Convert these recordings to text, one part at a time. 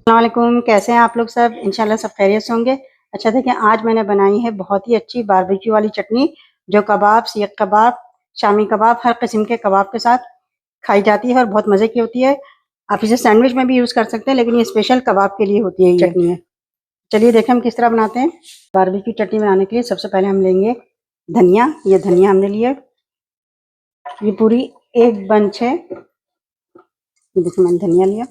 अस्सलामुअलैकुम, कैसे हैं आप लोग सब? इंशाल्लाह सब खैरियत से होंगे। अच्छा देखिए, आज मैंने बनाई है बहुत ही अच्छी बारबेक्यू वाली चटनी, जो कबाब, सीख कबाब, शामी कबाब, हर किस्म के कबाब के साथ खाई जाती है और बहुत मज़े की होती है। आप इसे सैंडविच में भी यूज़ कर सकते हैं, लेकिन ये स्पेशल कबाब के लिए होती है ये चटनी है। चलिए देखें हम किस तरह बनाते हैं। बारबेक्यू चटनी बनाने के लिए सबसे पहले हम लेंगे धनिया। ये धनिया हमने लिया, ये पूरी एक बंच है। देखिए मैंने धनिया लिया।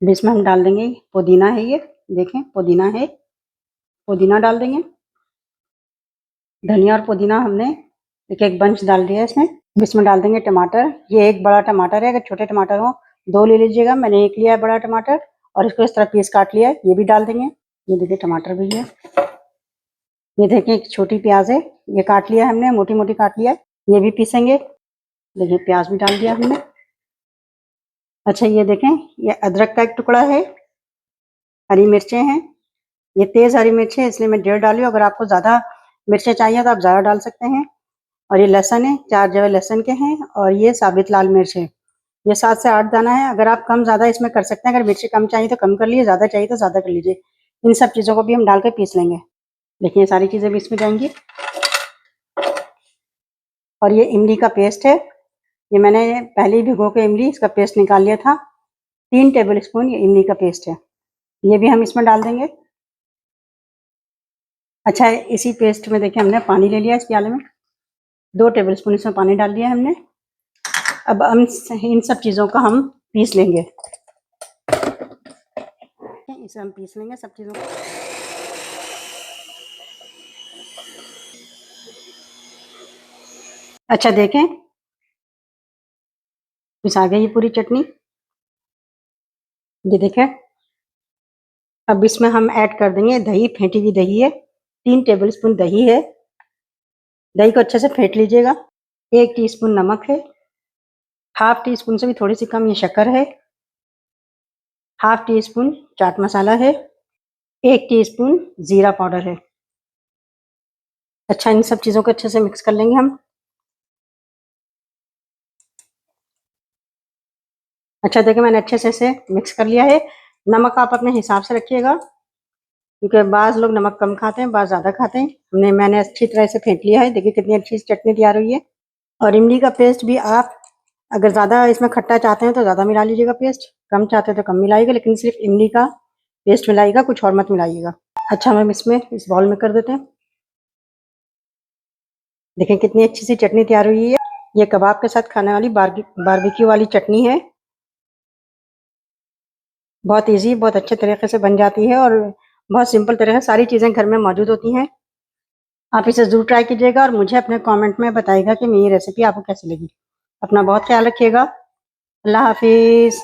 इसमें हम डाल देंगे पुदीना है, ये देखें पुदीना है, पुदीना डाल देंगे। धनिया और पुदीना हमने एक एक बंच डाल दिया इसमें। इसमें डाल देंगे टमाटर। ये एक बड़ा टमाटर है, अगर छोटे टमाटर हो दो ले लीजिएगा, मैंने एक लिया है बड़ा टमाटर और इसको इस तरह पीस काट लिया है, ये भी डाल देंगे। ये देखिए टमाटर भी है। ये देखें एक छोटी प्याज है, ये काट लिया हमने, मोटी मोटी काट लिया है, ये भी पीसेंगे। देखिए प्याज भी डाल दिया हमने। अच्छा ये देखें, ये अदरक का एक टुकड़ा है, हरी मिर्चें हैं, ये तेज हरी मिर्च है इसलिए मैं 1.5 डाली। अगर आपको ज्यादा मिर्चें चाहिए तो आप ज्यादा डाल सकते हैं। और ये लहसुन है, 4 जवे लहसुन के हैं, और ये साबित लाल मिर्च है, ये 7 से 8 दाना है। अगर आप कम ज्यादा इसमें कर सकते हैं, अगर मिर्ची कम चाहिए तो कम कर लीजिए, ज्यादा चाहिए तो ज्यादा कर लीजिए। इन सब चीजों को भी हम डाल के पीस लेंगे। देखिए सारी चीजें भी इसमें जाएंगी। और ये इमली का पेस्ट है, ये मैंने पहले ही भिगो के इमली इसका पेस्ट निकाल लिया था। 3 टेबल स्पून ये इमली का पेस्ट है, ये भी हम इसमें डाल देंगे। अच्छा इसी पेस्ट में देखिए हमने पानी ले लिया इस प्याले में, 2 टेबल स्पून इसमें पानी डाल दिया हमने। अब हम इन सब चीज़ों का हम पीस लेंगे, इसे हम पीस लेंगे सब चीज़ों को। अच्छा देखें पिस आ गई ये पूरी चटनी, ये देखें। अब इसमें हम ऐड कर देंगे दही, फेंटी हुई दही है, 3 टेबल स्पून दही है। दही को अच्छे से फेंट लीजिएगा। 1 टीस्पून नमक है, हाफ टी स्पून से भी थोड़ी सी कम ये शक्कर है, half tea spoon chaat masala है, 1 टीस्पून जीरा पाउडर है। अच्छा इन सब चीज़ों को अच्छे से मिक्स कर लेंगे हम। अच्छा देखिए मैंने अच्छे से इसे मिक्स कर लिया है। नमक आप अपने हिसाब से रखिएगा, क्योंकि बाज़ लोग नमक कम खाते हैं, बाज़ ज़्यादा खाते हैं। मैंने अच्छी तरह से फेंट लिया है। देखिए कितनी अच्छी चटनी तैयार हुई है। और इमली का पेस्ट भी आप अगर ज़्यादा इसमें खट्टा चाहते हैं तो ज़्यादा मिला लीजिएगा पेस्ट, कम चाहते हैं तो कम मिलाइएगा, लेकिन सिर्फ इमली का पेस्ट मिलाइएगा, कुछ और मत मिलाइएगा। अच्छा हम इसमें इस बाउल में कर देते हैं। देखें कितनी अच्छी सी चटनी तैयार हुई है। ये कबाब के साथ खाने वाली बारबेक्यू वाली चटनी है। बहुत ईजी, बहुत अच्छे तरीके से बन जाती है और बहुत सिंपल तरह से सारी चीज़ें घर में मौजूद होती हैं। आप इसे ज़रूर ट्राई कीजिएगा और मुझे अपने कमेंट में बताइएगा कि मेरी रेसिपी आपको कैसी लगी। अपना बहुत ख्याल रखिएगा। अल्लाह हाफिज़।